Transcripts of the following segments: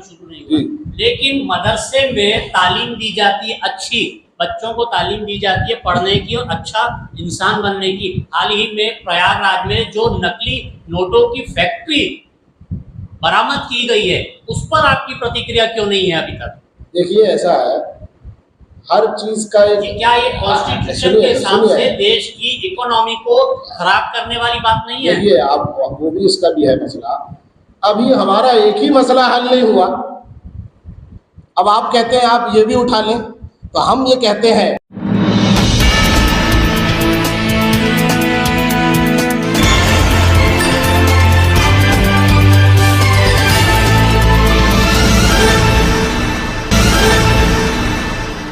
शुरू नहीं हुआ, लेकिन मदरसे में तालीम दी जाती है, अच्छी बच्चों को तालीम दी जाती है पढ़ने की और अच्छा इंसान बनने की। हाल ही में प्रयागराज में जो नकली नोटों की फैक्ट्री बरामद की गई है, उस पर आपकी प्रतिक्रिया क्यों नहीं है अभी तक? देखिए, ऐसा है, हर चीज का एक, क्या ये कॉन्स्टिट्यूशन के हिसाब से देश की इकोनॉमी को खराब करने वाली बात नहीं है? देखिए, आप वो भी, इसका भी है मसला। अभी हमारा एक ही मसला हल नहीं हुआ, अब आप कहते हैं आप ये भी उठा लें, तो हम ये कहते हैं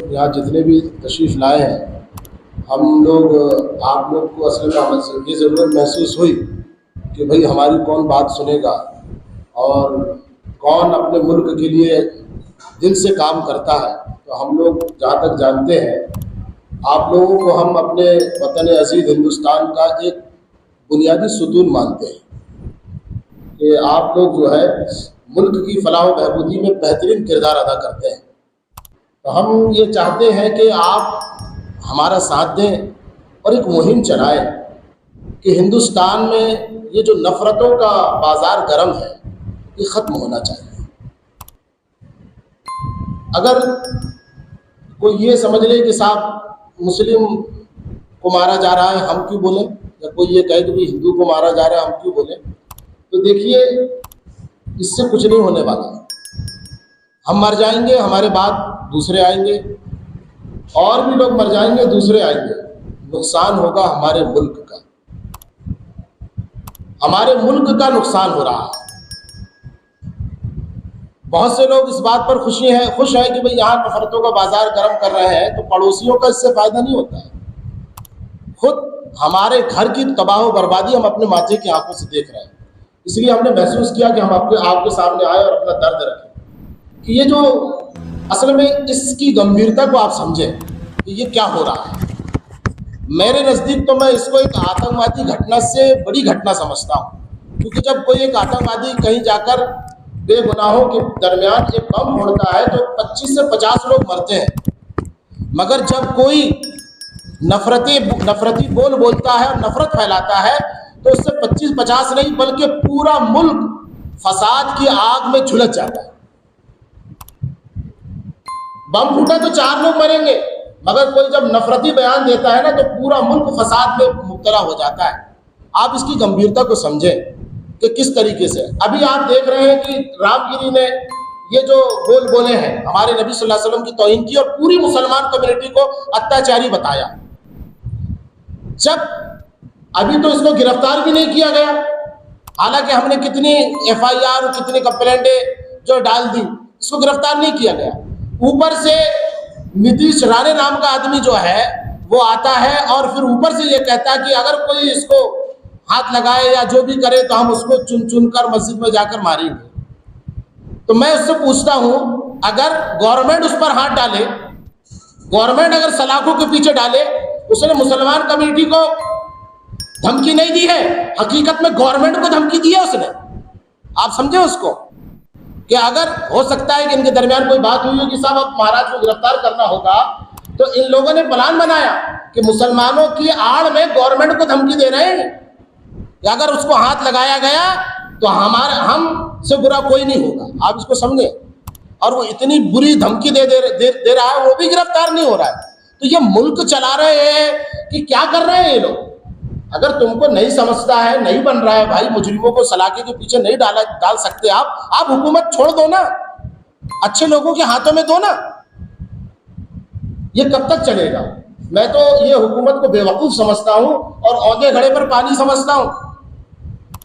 यहाँ जितने भी तशरीफ़ लाए हैं, हम लोग, आप लोग को असल में ये ज़रूरत महसूस हुई कि भाई हमारी कौन बात सुनेगा और कौन अपने मुल्क के लिए दिल से काम करता है। तो हम लोग जहाँ तक जानते हैं, आप लोगों को हम अपने वतन अज़ीज़ हिंदुस्तान का एक बुनियादी सुतून मानते हैं कि आप लोग जो है मुल्क की फलाह व बहबूदी में बेहतरीन किरदार अदा करते हैं। तो हम ये चाहते हैं कि आप हमारा साथ दें और एक मुहिम चलाएं कि हिंदुस्तान में ये जो नफ़रतों का बाज़ार गर्म है, ये ख़त्म होना चाहिए। अगर कोई ये समझ ले कि साहब मुस्लिम को मारा जा रहा है, हम क्यों बोलें, या कोई ये कहे कि भाई हिंदू को मारा जा रहा है, हम क्यों बोलें, तो देखिए, इससे कुछ नहीं होने वाला। हम मर जाएंगे, हमारे बाद दूसरे आएंगे, और भी लोग मर जाएंगे, दूसरे आएंगे। नुकसान होगा हमारे मुल्क का, हमारे मुल्क का नुकसान हो रहा है। बहुत से लोग इस बात पर खुश है कि भाई यहाँ नफरतों का बाजार गर्म कर रहे हैं, तो पड़ोसियों का इससे फायदा नहीं होता है। खुद हमारे घर की तबाह व बर्बादी हम अपने माथे की आंखों से देख रहे हैं। इसलिए हमने महसूस किया कि हम आपके सामने आए और अपना दर्द रखें कि ये जो असल में इसकी गंभीरता को आप समझें कि ये क्या हो रहा है। मेरे नज़दीक तो मैं इसको एक आतंकवादी घटना से बड़ी घटना समझता हूँ, क्योंकि जब कोई एक आतंकवादी कहीं जाकर बेगुनाहों के दरमियान एक बम फोड़ता है तो 25 से 50 लोग मरते हैं, मगर जब कोई नफरती बोल बोलता है और नफरत फैलाता है तो उससे 25-50 नहीं बल्कि पूरा मुल्क फसाद की आग में झुलस जाता है। बम फूटा तो 4 लोग मरेंगे, मगर कोई जब नफरती बयान देता है ना, तो पूरा मुल्क फसाद में मुब्तला हो जाता है। आप इसकी गंभीरता को समझें कि किस तरीके से अभी आप देख रहे हैं कि रामगिरी ने ये जो बोल बोले हैं, हमारे नबी सल्लल्लाहु अलैहि वसल्लम की तौहीन की और पूरी मुसलमान कम्युनिटी को अत्याचारी बताया। जब अभी तो इसको गिरफ्तार भी नहीं किया गया, हालांकि हमने कितनी FIR और कितनी कंप्लेंटें जो डाल दी, इसको गिरफ्तार नहीं किया गया। ऊपर से नीतीश राणे नाम का आदमी जो है वो आता है और फिर ऊपर से ये कहता है कि अगर कोई इसको हाथ लगाए या जो भी करे तो हम उसको चुन चुन कर मस्जिद में जाकर मारेंगे। तो मैं उससे पूछता हूं, अगर गवर्नमेंट उस पर हाथ डाले, गवर्नमेंट अगर सलाखों के पीछे डाले, उसने मुसलमान कम्युनिटी को धमकी नहीं दी है, हकीकत में गवर्नमेंट को धमकी दी है उसने। आप समझे उसको कि अगर हो सकता है कि इनके दरमियान कोई बात हुई हो कि साहब अब महाराज को गिरफ्तार करना होगा, तो इन लोगों ने प्लान बनाया कि मुसलमानों की आड़ में गवर्नमेंट को धमकी दे रहे हैं कि अगर उसको हाथ लगाया गया तो हम से बुरा कोई नहीं होगा। आप इसको समझे, और वो इतनी बुरी धमकी दे रहा है, वो भी गिरफ्तार नहीं हो रहा है। तो ये मुल्क चला रहे हैं कि क्या कर रहे हैं ये लोग। अगर तुमको नहीं समझता है, नहीं बन रहा है भाई, मुजरिमों को सलाखे के पीछे नहीं डाल सकते आप हुकूमत छोड़ दो ना, अच्छे लोगों के हाथों में दो ना। ये कब तक चलेगा? मैं तो ये हुकूमत को बेवकूफ समझता हूँ और औंधे घड़े पर पानी समझता हूँ।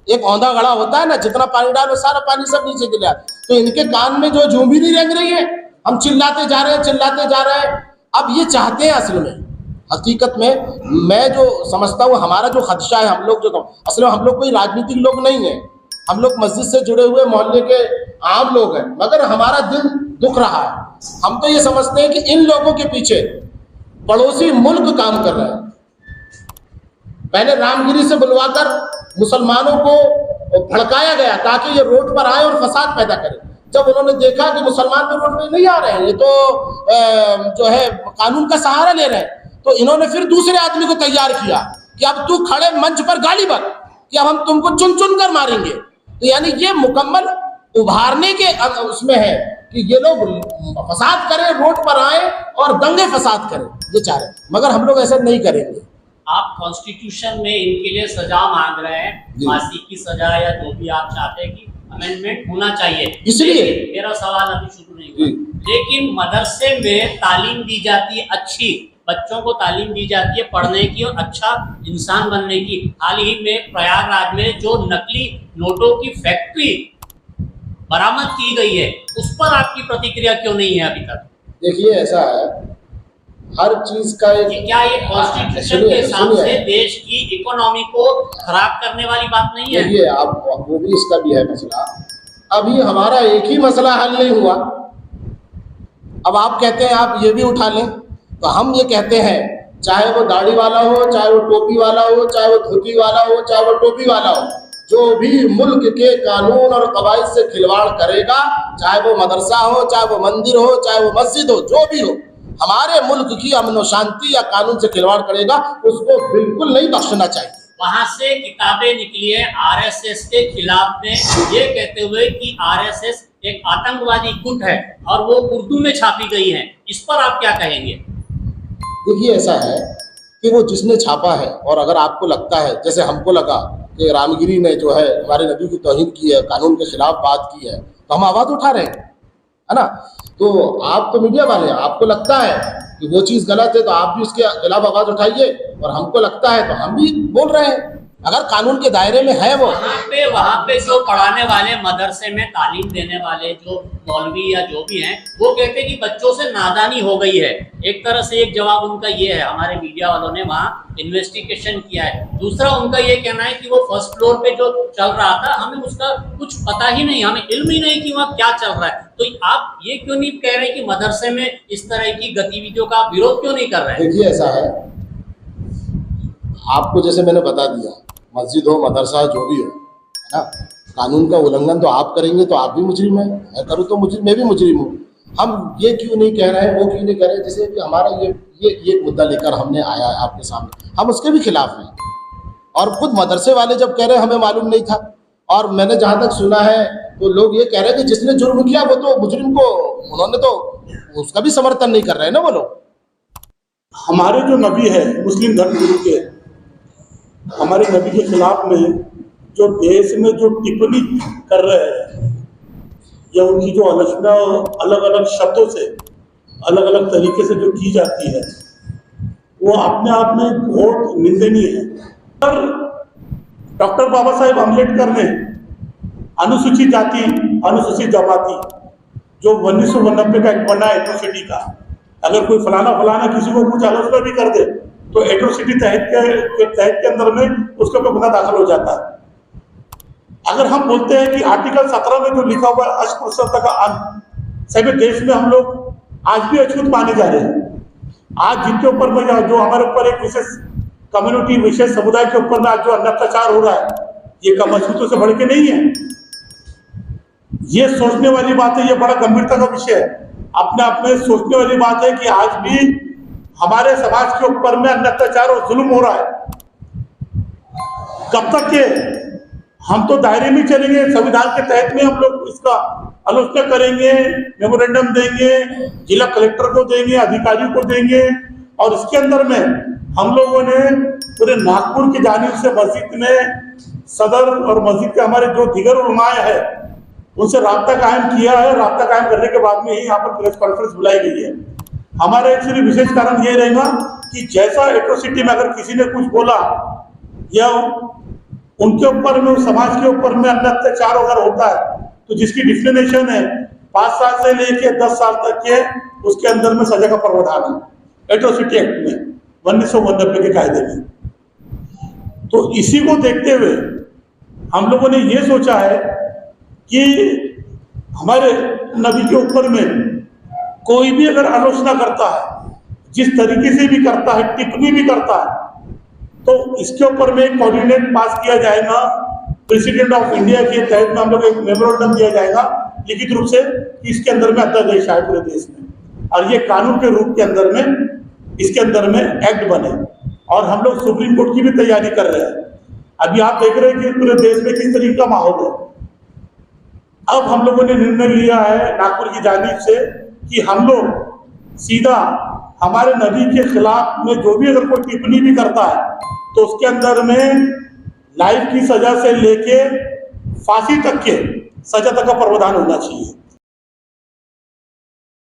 एक औंधा घड़ा होता है ना, जितना पानी डालो सारा पानी सब नीचे गिरा। तो इनके कान में जो झूमी नहीं रेंग रही है, हम चिल्लाते जा रहे हैं। अब ये चाहते हैं असल में, हकीकत में मैं जो समझता हूँ, हमारा जो खदशा है, हम लोग जो असल में हम लोग कोई राजनीतिक लोग नहीं है, हम लोग मस्जिद से जुड़े हुए मोहल्ले के आम लोग हैं, मगर हमारा दिल दुख रहा है। हम तो ये समझते हैं कि इन लोगों के पीछे पड़ोसी मुल्क काम कर रहे हैं। पहले रामगिरी से बुलवाकर मुसलमानों को भड़काया गया ताकि ये रोड पर आए और फसाद पैदा करें। जब उन्होंने देखा कि मुसलमान तो रोड पे नहीं आ रहे हैं, ये तो जो है कानून का सहारा ले रहे हैं, तो इन्होंने फिर दूसरे आदमी को तैयार किया कि अब तू खड़े मंच पर गाली बक कि अब हम तुमको चुन चुन कर मारेंगे। तो यानी ये मुकम्मल उभारने के उसमें है कि ये लोग फसाद करें, रोड पर आए और दंगे फसाद करें, ये चाह रहे हैं। मगर हम लोग ऐसा नहीं करेंगे। आप कॉन्स्टिट्यूशन में इनके लिए सजा मांग रहे हैं, फांसी की सजा या जो भी आप चाहते हैं कि अमेंडमेंट होना चाहिए, इसलिए मेरा सवाल अभी शुरू नहीं हुआ। लेकिन मदरसे में तालीम दी जाती है अच्छी, बच्चों को तालीम दी जाती है पढ़ने की और अच्छा इंसान बनने की। हाल ही में प्रयागराज में जो नकली नोटों की फैक्ट्री बरामद की गई है, उस पर आपकी प्रतिक्रिया क्यों नहीं है अभी तक? देखिए ऐसा है, हर चीज का एक, क्या ये कॉन्स्टिट्यूशन के हिसाब से देश की इकोनॉमी को खराब करने वाली बात नहीं है? देखिए आप, वो भी इसका भी है मसला। अभी हमारा एक ही मसला हल नहीं हुआ, अब आप कहते हैं आप ये भी उठा लें, तो हम ये कहते हैं चाहे वो दाढ़ी वाला हो, चाहे वो टोपी वाला हो, चाहे वो धोती वाला हो, चाहे वो टोपी वाला हो, जो भी मुल्क के कानून और कवायद से खिलवाड़ करेगा, चाहे वो मदरसा हो, चाहे वो मंदिर हो, चाहे वो मस्जिद हो, जो भी हो, हमारे मुल्क की अमन और शांति या कानून से खिलवाड़ करेगा, उसको बिल्कुल नहीं बख्शना चाहिए। वहां से किताबें निकली है आरएसएस के खिलाफ में, ये कहते हुए कि आरएसएस एक आतंकवादी गुट है और वो उर्दू में छापी गई है, इस पर आप क्या कहेंगे? देखिए ऐसा है कि वो जिसने छापा है, और अगर आपको लगता है, जैसे हमको लगा कि रामगिरी ने जो है हमारे नबी की तौहीन की है, कानून के खिलाफ बात की है, तो हम आवाज़ उठा रहे हैं, है ना। तो आप तो मीडिया वाले हैं, आपको लगता है कि वो चीज़ गलत है तो आप भी उसके खिलाफ आवाज़ उठाइए, और हमको लगता है तो हम भी बोल रहे हैं, अगर कानून के दायरे में है वो। वहाँ पे जो पढ़ाने वाले, मदरसे में तालीम देने वाले जो मौलवी या जो भी हैं, वो कहते हैं कि बच्चों से नादानी हो गई है। एक तरह से एक जवाब उनका ये है, हमारे मीडिया वालों ने वहाँ इन्वेस्टिगेशन किया है। दूसरा उनका ये कहना है कि वो फर्स्ट फ्लोर पे जो चल रहा था, हमें उसका कुछ पता ही नहीं, हमें इल्म ही नहीं कि वहाँ क्या चल रहा है। तो आप ये क्यों नहीं कह रहे कि मदरसे में इस तरह की गतिविधियों का विरोध क्यों नहीं कर रहे हैं? देखिए ऐसा है, आपको जैसे मैंने बता दिया, मस्जिद हो, मदरसा जो भी हो, है ना, कानून का उल्लंघन तो आप करेंगे तो आप भी मुजरिम हैं, मैं करूँ तो मुजरिम, मैं भी मुजरिम हूँ। हम ये क्यों नहीं कह रहे हैं, वो क्यों नहीं कह रहे हैं, जैसे कि हमारा ये मुद्दा लेकर हमने आया है आपके सामने, हम उसके भी खिलाफ हैं। और खुद मदरसे वाले जब कह रहे हैं हमें मालूम नहीं था, और मैंने जहाँ तक सुना है तो लोग ये कह रहे हैं कि जिसने जुर्म किया वो तो मुजरिम को, उन्होंने तो उसका भी समर्थन नहीं कर रहे हैं ना वो लोग। हमारे जो नबी है, मुस्लिम धर्म गुरु के, हमारे नबी के खिलाफ में जो देश में जो टिप्पणी कर रहे हैं या उनकी जो आलोचना अलग अलग शब्दों से, अलग अलग तरीके से जो की जाती है, वो अपने आप में बहुत निंदनीय है। पर डॉक्टर बाबा साहेब अम्बेडकर ने अनुसूचित जाति, अनुसूचित जमाती, जो 1990 का एक बना एट्रोसिटी का, अगर कोई फलाना किसी को कुछ आलोचना भी कर दे तो एट्रोसिटी तहत के अंदर में उसके ऊपर गुनाह दाखिल हो जाता है। अगर हम बोलते हैं कि आर्टिकल 17 में जो लिखा हुआ है अस्पृश्यता का अंत, सभी देश में हम लोग आज भी अछूत माने जा रहे हैं। आज जिनके ऊपर में जो हमारे ऊपर एक विशेष कम्युनिटी, विशेष समुदाय के ऊपर में आज जो अत्याचार हो रहा है, ये कम अछूतों से बढ़ के नहीं है। ये सोचने वाली बात है, ये बड़ा गंभीरता का विषय है। अपने आप में सोचने वाली बात है कि आज भी हमारे समाज के ऊपर में अत्याचार और जुल्म हो रहा है। कब तक के हम तो दायरे में चलेंगे, संविधान के तहत में हम लोग इसका आलोचना करेंगे, मेमोरेंडम देंगे, जिला कलेक्टर को देंगे, अधिकारियों को देंगे, और इसके अंदर में हम लोगों ने पूरे नागपुर की जानिब से मस्जिद में सदर और मस्जिद के हमारे जो दिगर उलमाए हैं उनसे राब्ता कायम किया है। राब्ता कायम करने के बाद में ही यहाँ पर प्रेस कॉन्फ्रेंस बुलाई गई है। हमारा एक्चुअली विशेष कारण ये रहेगा कि जैसा एट्रोसिटी में अगर किसी ने कुछ बोला या उनके ऊपर में, समाज के ऊपर में अत्याचार अगर होता है, तो जिसकी डिफिनेशन है 5 साल से लेके 10 साल तक के, उसके अंदर में सजा का प्रावधान है एट्रोसिटी एक्ट में 1990 के कायदे में। तो इसी को देखते हुए हम लोगों ने ये सोचा है कि हमारे नबी के ऊपर में कोई भी अगर आलोचना करता है, जिस तरीके से भी करता है, टिप्पणी भी करता है, तो इसके ऊपर में एक कोऑर्डिनेट पास किया जाएगा। प्रेसिडेंट ऑफ इंडिया के तहत में हम लोग एक मेमोरेंडम दिया जाएगा, लिखित रूप से कि इसके अंदर में अध्यादेश आए पूरे देश में, और ये कानून के रूप के अंदर में इसके अंदर में एक्ट बने। और हम लोग सुप्रीम कोर्ट की भी तैयारी कर रहे हैं। अभी आप देख रहे हैं कि पूरे देश में किस तरीके का माहौल है। अब हम लोगों ने निर्णय लिया है नागपुर की जानिब से कि हम लोग सीधा हमारे नबी के खिलाफ में जो भी अगर कोई टिप्पणी भी करता है तो उसके अंदर में लाइफ की सजा से लेके फांसी तक के सजा तक का प्रावधान होना चाहिए।